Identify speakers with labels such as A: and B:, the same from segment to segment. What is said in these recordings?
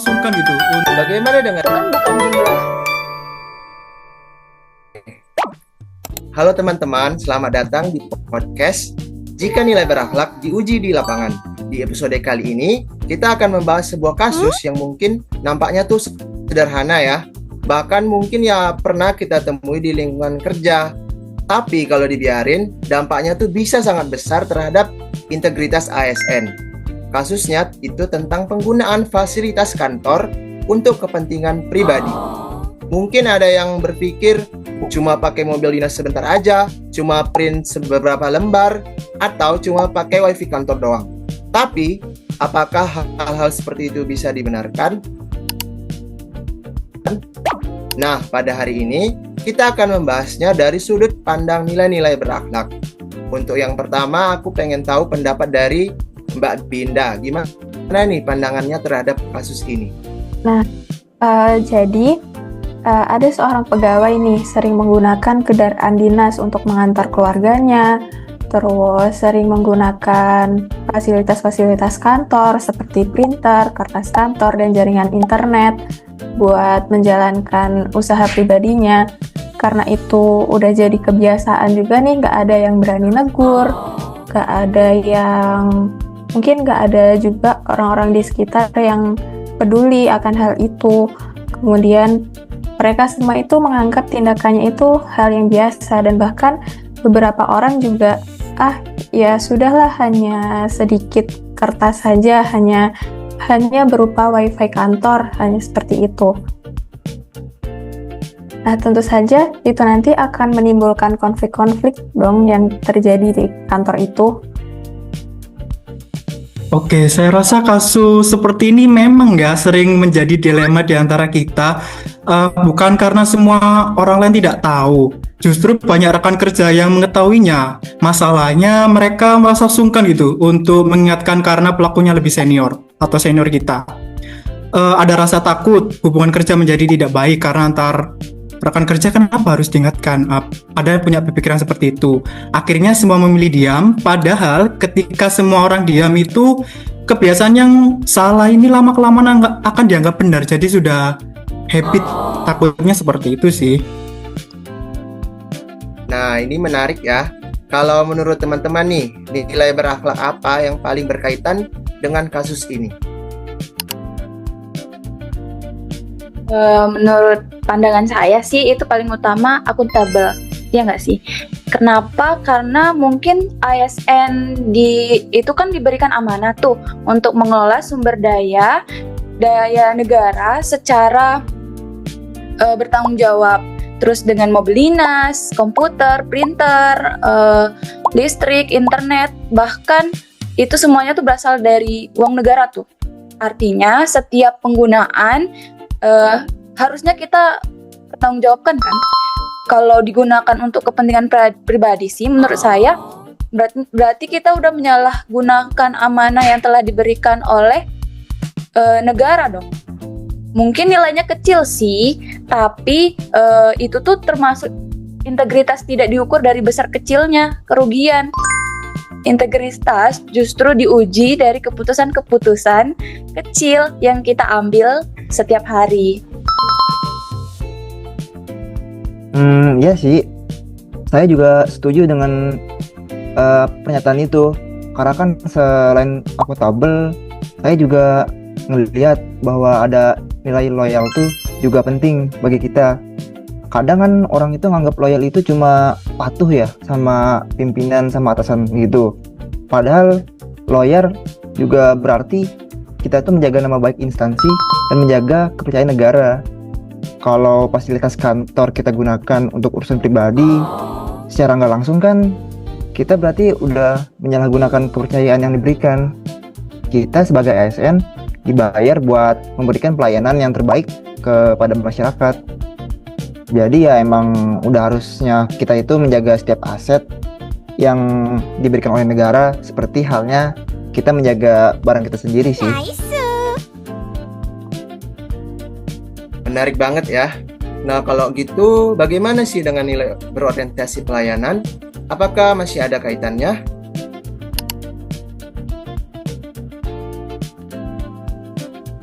A: Sungkan gitu.
B: Bagaimana dengan
C: Itu kan bukan jumlah.
B: Halo teman-teman, selamat datang di podcast Jika Nilai Berakhlak Diuji di Lapangan. Di episode kali ini, kita akan membahas sebuah kasus yang mungkin nampaknya tuh sederhana ya. Bahkan mungkin ya pernah kita temui di lingkungan kerja. Tapi kalau dibiarin, dampaknya tuh bisa sangat besar terhadap integritas ASN. Kasusnya itu tentang penggunaan fasilitas kantor untuk kepentingan pribadi. Mungkin ada yang berpikir cuma pakai mobil dinas sebentar aja, cuma print beberapa lembar, atau cuma pakai wifi kantor doang. Tapi, apakah hal-hal seperti itu bisa dibenarkan? Nah, pada hari ini, kita akan membahasnya dari sudut pandang nilai-nilai berakhlak. Untuk yang pertama, aku pengen tahu pendapat dari Mbak Binda. Gimana nih pandangannya terhadap kasus ini?
C: Jadi ada seorang pegawai nih sering menggunakan kendaraan dinas untuk mengantar keluarganya, terus sering menggunakan fasilitas-fasilitas kantor seperti printer, kertas kantor, dan jaringan internet buat menjalankan usaha pribadinya. Karena itu udah jadi kebiasaan juga nih, nggak ada yang berani negur, mungkin nggak ada juga orang-orang di sekitar yang peduli akan hal itu. Kemudian mereka semua itu menganggap tindakannya itu hal yang biasa, dan bahkan beberapa orang juga ya sudahlah, hanya sedikit kertas saja, hanya berupa wifi kantor, hanya seperti itu. Nah, tentu saja itu nanti akan menimbulkan konflik-konflik dong yang terjadi di kantor itu.
A: Oke, saya rasa kasus seperti ini memang ya sering menjadi dilema di antara kita. Bukan karena semua orang lain tidak tahu, justru banyak rekan kerja yang mengetahuinya. Masalahnya mereka merasa sungkan gitu untuk mengingatkan karena pelakunya lebih senior atau senior kita. Ada rasa takut hubungan kerja menjadi tidak baik karena antar rekan kerja, kenapa harus diingatkan? Ada yang punya pemikiran seperti itu. Akhirnya semua memilih diam, padahal ketika semua orang diam itu kebiasaan yang salah ini lama-kelamaan akan dianggap benar. Jadi sudah habit, takutnya seperti itu sih.
B: Nah, ini menarik ya. Kalau menurut teman-teman nih, nilai berakhlak apa yang paling berkaitan dengan kasus ini?
C: Menurut pandangan saya sih itu paling utama akuntabel, ya nggak sih? Kenapa? Karena mungkin ASN itu kan diberikan amanah tuh untuk mengelola sumber daya negara secara bertanggung jawab. Terus dengan mobil dinas, komputer, printer, listrik, internet, bahkan itu semuanya tuh berasal dari uang negara tuh. Artinya setiap penggunaan harusnya kita bertanggung jawabkan kan. Kalau digunakan untuk kepentingan pribadi sih, menurut saya berarti kita udah menyalahgunakan amanah yang telah diberikan oleh negara dong. Mungkin nilainya kecil sih, tapi itu tuh termasuk integritas tidak diukur dari besar kecilnya kerugian. Integritas justru diuji dari keputusan-keputusan kecil yang kita ambil setiap hari.
D: Iya sih, saya juga setuju dengan pernyataan itu. Karena kan selain akuntabel, saya juga ngelihat bahwa ada nilai loyal tuh juga penting bagi kita. Kadang kan orang itu nganggap loyal itu cuma patuh ya sama pimpinan, sama atasan gitu. Padahal loyal juga berarti kita itu menjaga nama baik instansi dan menjaga kepercayaan negara. Kalau fasilitas kantor kita gunakan untuk urusan pribadi, secara nggak langsung kan kita berarti udah menyalahgunakan kepercayaan yang diberikan. Kita sebagai ASN dibayar buat memberikan pelayanan yang terbaik kepada masyarakat. Jadi ya emang udah harusnya kita itu menjaga setiap aset yang diberikan oleh negara, seperti halnya kita menjaga barang kita sendiri sih.
B: Menarik banget ya. Nah, kalau gitu bagaimana sih dengan nilai berorientasi pelayanan? Apakah masih ada kaitannya?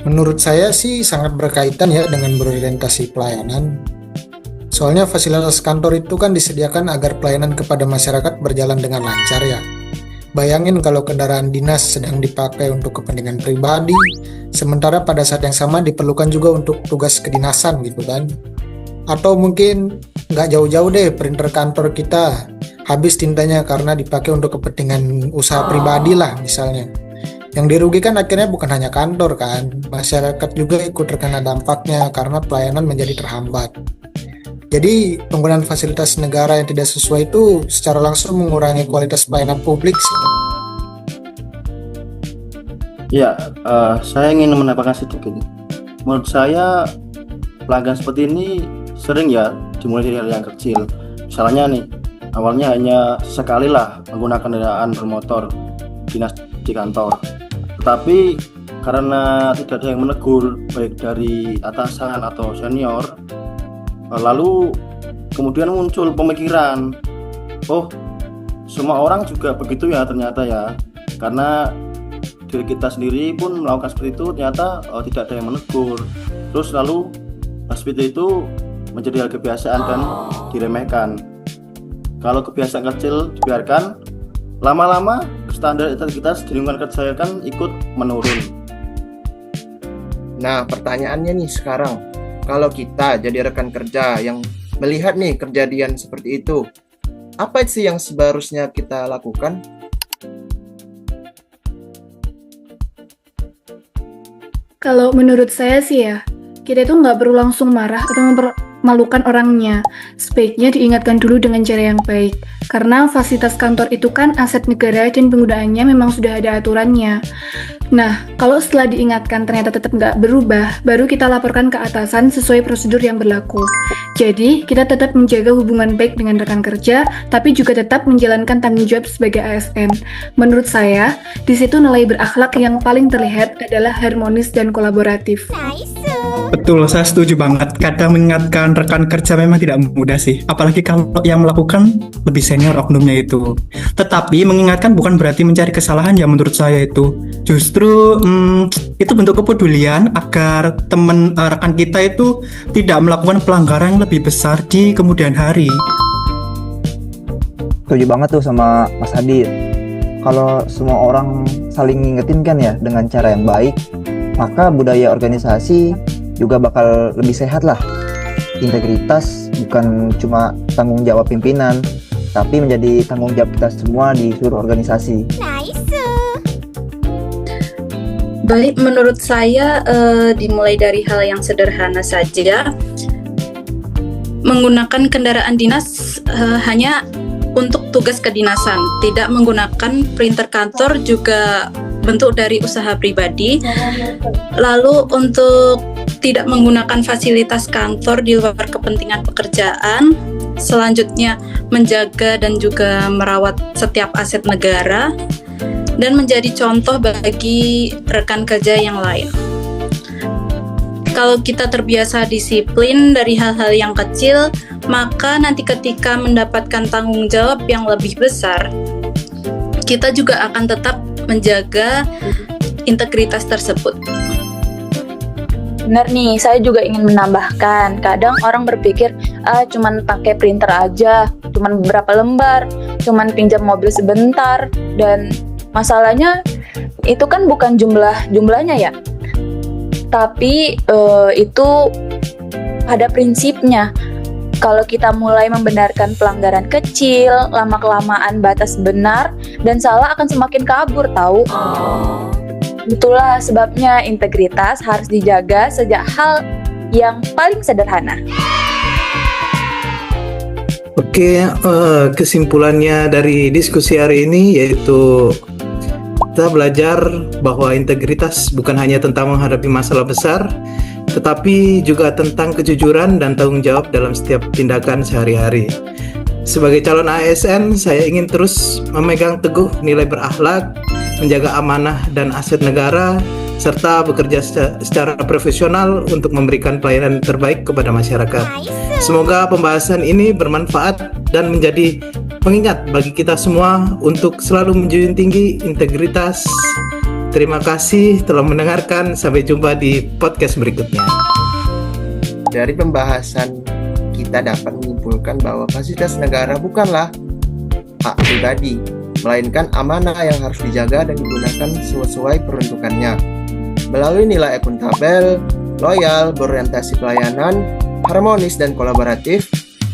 E: Menurut saya sih sangat berkaitan ya dengan berorientasi pelayanan. Soalnya fasilitas kantor itu kan disediakan agar pelayanan kepada masyarakat berjalan dengan lancar ya. Bayangin kalau kendaraan dinas sedang dipakai untuk kepentingan pribadi, sementara pada saat yang sama diperlukan juga untuk tugas kedinasan gitu kan. Atau mungkin nggak jauh-jauh deh, printer kantor kita habis tintanya karena dipakai untuk kepentingan usaha pribadi lah misalnya. Yang dirugikan akhirnya bukan hanya kantor kan, masyarakat juga ikut terkena dampaknya karena pelayanan menjadi terhambat. Jadi penggunaan fasilitas negara yang tidak sesuai itu secara langsung mengurangi kualitas pelayanan publik sih.
F: Ya, saya ingin menambahkan sedikit. Menurut saya pelanggan seperti ini sering ya dimulai dari hal yang kecil. Misalnya nih, awalnya hanya sekali lah menggunakan kendaraan bermotor dinas di kantor. Tetapi karena tidak ada yang menegur baik dari atasan atau senior, lalu kemudian muncul pemikiran, oh semua orang juga begitu ya ternyata ya, karena diri kita sendiri pun melakukan seperti itu ternyata tidak ada yang menegur. Terus lalu seperti itu menjadi hal kebiasaan dan diremehkan. Kalau kebiasaan kecil dibiarkan, lama-lama standar integritas di lingkungan kerja kan ikut menurun.
B: Nah, pertanyaannya nih sekarang, kalau kita jadi rekan kerja yang melihat nih kejadian seperti itu, apa sih yang seharusnya kita lakukan?
G: Kalau menurut saya sih ya, kita itu nggak perlu langsung marah atau mempermalukan orangnya. Sebaiknya diingatkan dulu dengan cara yang baik. Karena fasilitas kantor itu kan aset negara dan penggunaannya memang sudah ada aturannya. Nah, kalau setelah diingatkan ternyata tetap nggak berubah, baru kita laporkan ke atasan sesuai prosedur yang berlaku. Jadi, kita tetap menjaga hubungan baik dengan rekan kerja, tapi juga tetap menjalankan tanggung jawab sebagai ASN. Menurut saya, di situ nilai berakhlak yang paling terlihat adalah harmonis dan kolaboratif.
A: Betul, saya setuju banget. Kadang mengingatkan rekan kerja memang tidak mudah sih, apalagi kalau yang melakukan lebih senior oknumnya itu. Tetapi mengingatkan bukan berarti mencari kesalahan ya menurut saya itu. Justru itu bentuk kepedulian agar rekan kita itu tidak melakukan pelanggaran yang lebih besar di kemudian hari.
D: Setuju banget tuh sama Mas Hadi. Kalau semua orang saling ngingetin kan ya dengan cara yang baik, maka budaya organisasi juga bakal lebih sehat lah. Integritas bukan cuma tanggung jawab pimpinan, tapi menjadi tanggung jawab kita semua di seluruh organisasi.
H: Baik, menurut saya dimulai dari hal yang sederhana saja. Menggunakan kendaraan dinas hanya untuk tugas kedinasan, tidak menggunakan printer kantor juga bentuk dari usaha pribadi. Lalu untuk tidak menggunakan fasilitas kantor di luar kepentingan pekerjaan. Selanjutnya menjaga dan juga merawat setiap aset negara dan menjadi contoh bagi rekan kerja yang lain. Kalau kita terbiasa disiplin dari hal-hal yang kecil, maka nanti ketika mendapatkan tanggung jawab yang lebih besar, kita juga akan tetap menjaga integritas tersebut.
C: Benar nih, saya juga ingin menambahkan, kadang orang berpikir, cuman pakai printer aja, cuman beberapa lembar, cuman pinjam mobil sebentar, dan masalahnya itu kan bukan jumlahnya ya, tapi itu pada prinsipnya. Kalau kita mulai membenarkan pelanggaran kecil, lama-kelamaan batas benar dan salah akan semakin kabur tahu. Itulah sebabnya integritas harus dijaga sejak hal yang paling sederhana.
I: Oke, kesimpulannya dari diskusi hari ini yaitu kita belajar bahwa integritas bukan hanya tentang menghadapi masalah besar, tetapi juga tentang kejujuran dan tanggung jawab dalam setiap tindakan sehari-hari. Sebagai calon ASN, saya ingin terus memegang teguh nilai berakhlak, menjaga amanah dan aset negara, serta bekerja secara profesional untuk memberikan pelayanan terbaik kepada masyarakat. Semoga pembahasan ini bermanfaat dan menjadi pengingat bagi kita semua untuk selalu menjunjung tinggi integritas Terima kasih telah mendengarkan. Sampai jumpa di podcast berikutnya.
B: Dari pembahasan kita dapat menyimpulkan bahwa fasilitas negara bukanlah hak pribadi, melainkan amanah yang harus dijaga dan digunakan sesuai peruntukannya. Melalui nilai akuntabel, loyal, berorientasi pelayanan, harmonis dan kolaboratif,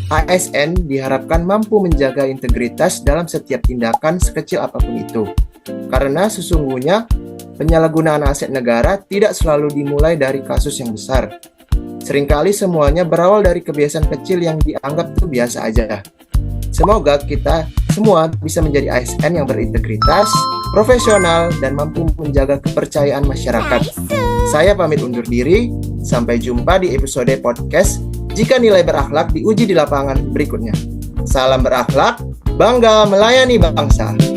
B: ASN diharapkan mampu menjaga integritas dalam setiap tindakan sekecil apapun itu. Karena sesungguhnya penyalahgunaan aset negara tidak selalu dimulai dari kasus yang besar. Seringkali semuanya berawal dari kebiasaan kecil yang dianggap itu biasa aja. Semoga kita semua bisa menjadi ASN yang berintegritas, profesional, dan mampu menjaga kepercayaan masyarakat. Saya pamit undur diri, sampai jumpa di episode podcast Jika Nilai Berakhlak diuji di lapangan berikutnya. Salam berakhlak, bangga melayani bangsa.